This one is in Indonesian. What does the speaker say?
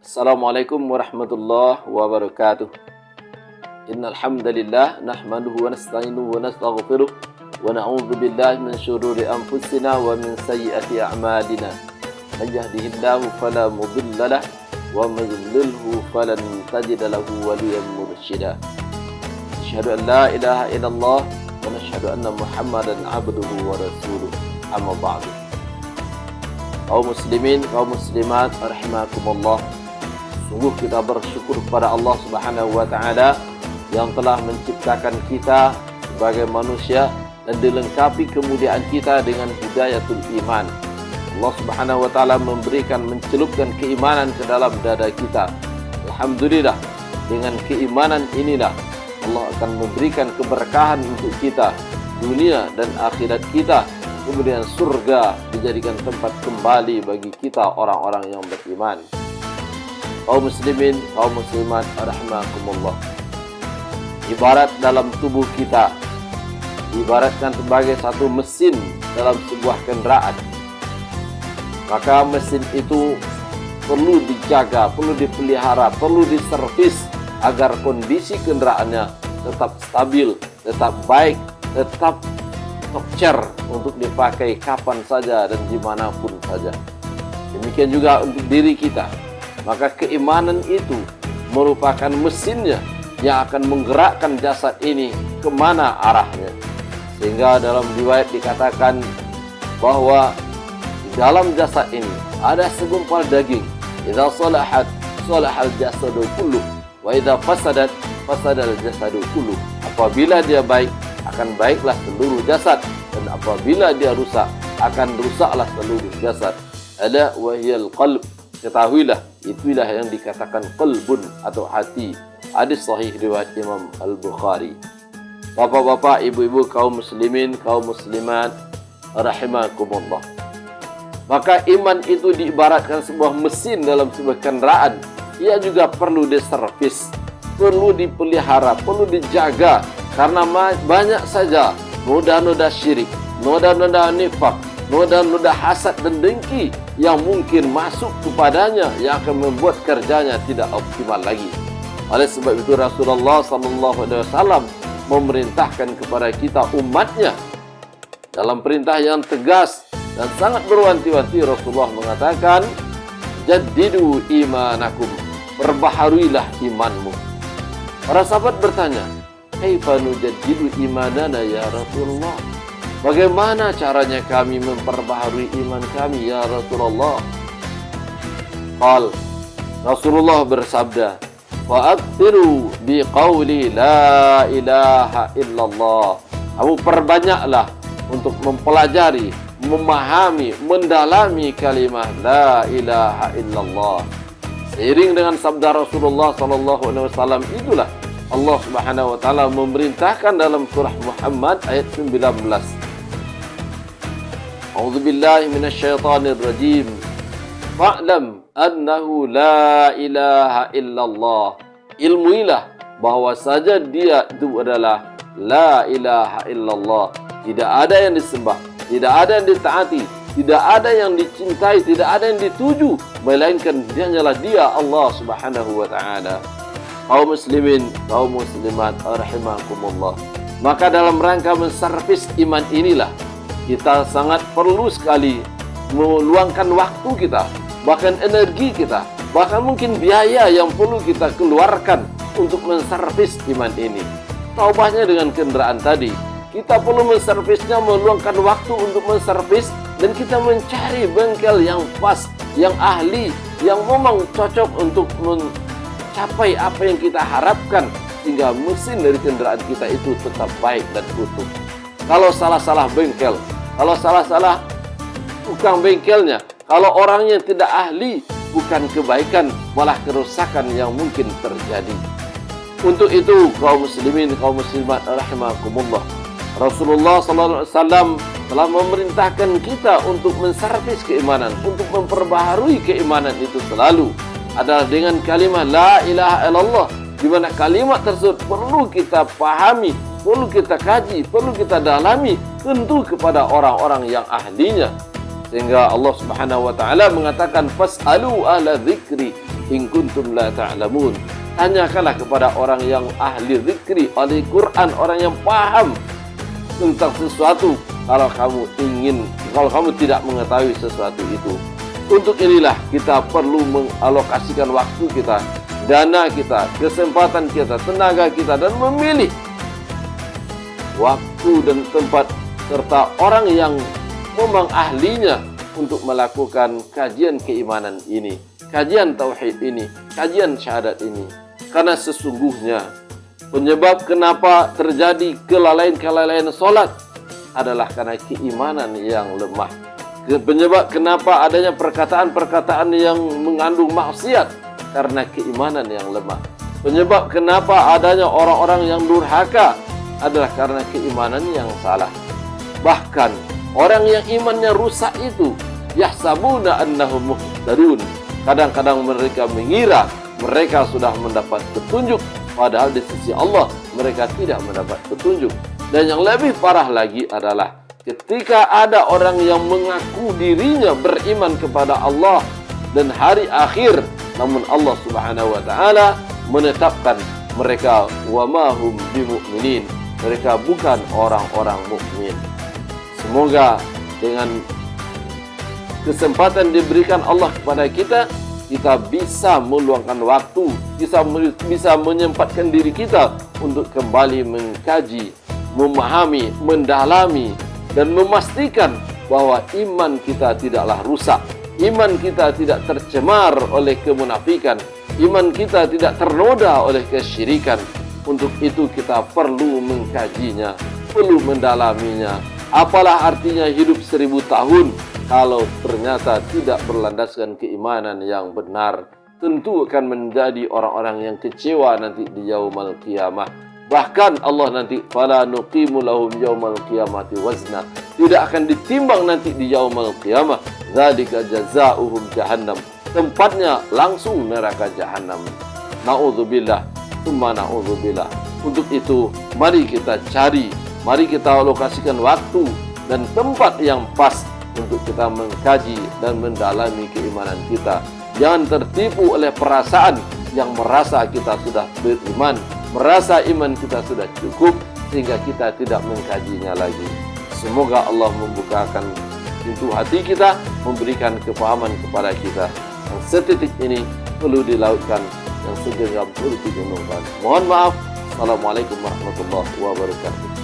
Assalamualaikum warahmatullahi wabarakatuh. Innal hamdalillah nahmaduhu wa nasta'inuhu wa nastaghfiruh wa na'udzu billahi min syururi anfusina wa min sayyiati a'malina. Man yahdihillahu fala mudilla lahu wa man yudlilhu falan tajida lahu waliyyan mursyida. Asyhadu an la ilaha illallah wa asyhadu anna Muhammadan abduhu wa rasuluh. Amma ba'du. Kaum muslimin, kaum muslimat, rahimakumullah. Sungguh kita bersyukur kepada Allah Subhanahu wa taala yang telah menciptakan kita sebagai manusia dan dilengkapi kemuliaan kita dengan hidayatul iman. Allah Subhanahu wa taala mencelupkan keimanan ke dalam dada kita. Alhamdulillah, dengan keimanan inilah Allah akan memberikan keberkahan untuk kita, dunia dan akhirat kita. Kemudian surga dijadikan tempat kembali bagi kita orang-orang yang beriman. Kaum muslimin, kaum muslimat, rahimakumullah. Ibarat dalam tubuh kita, ibaratkan sebagai satu mesin dalam sebuah kendaraan. Maka mesin itu perlu dijaga, perlu dipelihara, perlu diservis agar kondisi kendaraannya tetap stabil, tetap baik, tetap tokcer untuk dipakai kapan saja dan dimanapun saja. Demikian juga untuk diri kita. Maka keimanan itu merupakan mesinnya yang akan menggerakkan jasad ini kemana arahnya. Sehingga dalam riwayat dikatakan bahwa di dalam jasad ini ada segumpal daging. Idza salahat, salahal jasadu kulluh, wa idza fasadat, fasadal jasadu kulluh. Apabila dia baik, akan baiklah seluruh jasad, dan apabila dia rusak, akan rusaklah seluruh jasad. Ala wa hiyal qalb. Ketahuilah, itulah yang dikatakan qalbun atau hati. Hadis sahih riwayat Imam Al-Bukhari. Bapak-bapak, ibu-ibu, kaum muslimin, kaum muslimat, rahimakumullah. Maka iman itu diibaratkan sebuah mesin dalam sebuah kendaraan. Ia juga perlu diservis, perlu dipelihara, perlu dijaga. Karena banyak saja noda-noda syirik, noda-noda nifak, noda-noda hasad dan dengki yang mungkin masuk kepadanya, yang akan membuat kerjanya tidak optimal lagi. Oleh sebab itu Rasulullah SAW memerintahkan kepada kita umatnya dalam perintah yang tegas dan sangat berwanti-wanti. Rasulullah mengatakan, jaddidu imanakum, perbaharuilah imanmu. Para sahabat bertanya, kaifa nujaddidu imanana ya Rasulullah? Bagaimana caranya kami memperbaharui iman kami ya Rasulullah? Rasulullah bersabda, fa'aktsiru biqauli la ilaha illallah. Kamu perbanyaklah untuk mempelajari, memahami, mendalami kalimat la ilaha illallah. Seiring dengan sabda Rasulullah SAW, itulah Allah Subhanahu wa taala memerintahkan dalam surah Muhammad ayat 19. A'udzubillahi minasyaitonir rajim. Fa'lam annahu la ilaha illallah. Ilmuilah bahwa saja dia itu adalah la ilaha illallah. Tidak ada yang disembah, tidak ada yang ditaati, tidak ada yang dicintai, tidak ada yang dituju melainkan hanyalah dia, Allah Subhanahu wa taala. Kaum muslimin, kaum muslimat, rahimakumullah. Maka dalam rangka menservis iman inilah kita sangat perlu sekali meluangkan waktu kita, bahkan energi kita, bahkan mungkin biaya yang perlu kita keluarkan untuk menservis iman ini. Taubahnya dengan kendaraan tadi, kita perlu menservisnya, meluangkan waktu untuk menservis, dan kita mencari bengkel yang pas, yang ahli, yang memang cocok untuk mencapai apa yang kita harapkan, sehingga mesin dari kendaraan kita itu tetap baik dan utuh. Kalau salah-salah bengkel, kalau salah-salah tukang bengkelnya, kalau orangnya tidak ahli, bukan kebaikan, malah kerusakan yang mungkin terjadi. Untuk itu, kaum muslimin, kaum muslimat, rahimakumullah, Rasulullah SAW telah memerintahkan kita untuk menservis keimanan, untuk memperbaharui keimanan itu selalu adalah dengan kalimat la ilaha illallah, di mana kalimat tersebut perlu kita pahami, perlu kita kaji, perlu kita dalami, tentu kepada orang-orang yang ahlinya. Sehingga Allah Subhanahu wa taala mengatakan fas'alu ahla dzikri in kuntum la ta'lamun. Tanyakanlah kepada orang yang ahli zikri, ahli Quran, orang yang paham tentang sesuatu kalau kamu tidak mengetahui sesuatu itu. Untuk inilah kita perlu mengalokasikan waktu kita, dana kita, kesempatan kita, tenaga kita, dan memilih waktu dan tempat serta orang yang memang ahlinya untuk melakukan kajian keimanan ini, kajian tauhid ini, kajian syahadat ini. Karena sesungguhnya penyebab kenapa terjadi kelalaian solat adalah karena keimanan yang lemah. Penyebab kenapa adanya perkataan-perkataan yang mengandung maksiat karena keimanan yang lemah. Penyebab kenapa adanya orang-orang yang durhaka adalah karena keimanan yang salah. Bahkan orang yang imannya rusak itu yahsabuna annahum muhtadun. Kadang-kadang mereka mengira mereka sudah mendapat petunjuk, padahal di sisi Allah mereka tidak mendapat petunjuk. Dan yang lebih parah lagi adalah ketika ada orang yang mengaku dirinya beriman kepada Allah dan hari akhir, namun Allah Subhanahu wa taala menetapkan mereka wa ma hum bimu'minin, mereka bukan orang-orang mukmin. Semoga dengan kesempatan diberikan Allah kepada kita, kita bisa meluangkan waktu, bisa menyempatkan diri kita untuk kembali mengkaji, memahami, mendalami, dan memastikan bahwa iman kita tidaklah rusak, iman kita tidak tercemar oleh kemunafikan, iman kita tidak ternoda oleh kesyirikan. Untuk itu kita perlu mengkajinya, perlu mendalaminya. Apalah artinya hidup 1000 tahun kalau ternyata tidak berlandaskan keimanan yang benar? Tentu akan menjadi orang-orang yang kecewa nanti di yaumul qiyamah. Bahkan Allah nanti fala nuqimu lahum yaumal qiyamati wazna, tidak akan ditimbang nanti di yaumul qiyamah. Dzalika jazaohum jahannam, tempatnya langsung neraka jahanam. Nauzubillah, tsumma nauzubillah. Untuk itu mari kita cari, mari kita alokasikan waktu dan tempat yang pas untuk kita mengkaji dan mendalami keimanan kita. Jangan tertipu oleh perasaan yang merasa kita sudah beriman, merasa iman kita sudah cukup sehingga kita tidak mengkajinya lagi. Semoga Allah membukakan pintu hati kita, memberikan kefahaman kepada kita. Yang setitik ini perlu dilautkan, yang segera perlu digunungkan. Mohon maaf. Assalamualaikum warahmatullahi wabarakatuh.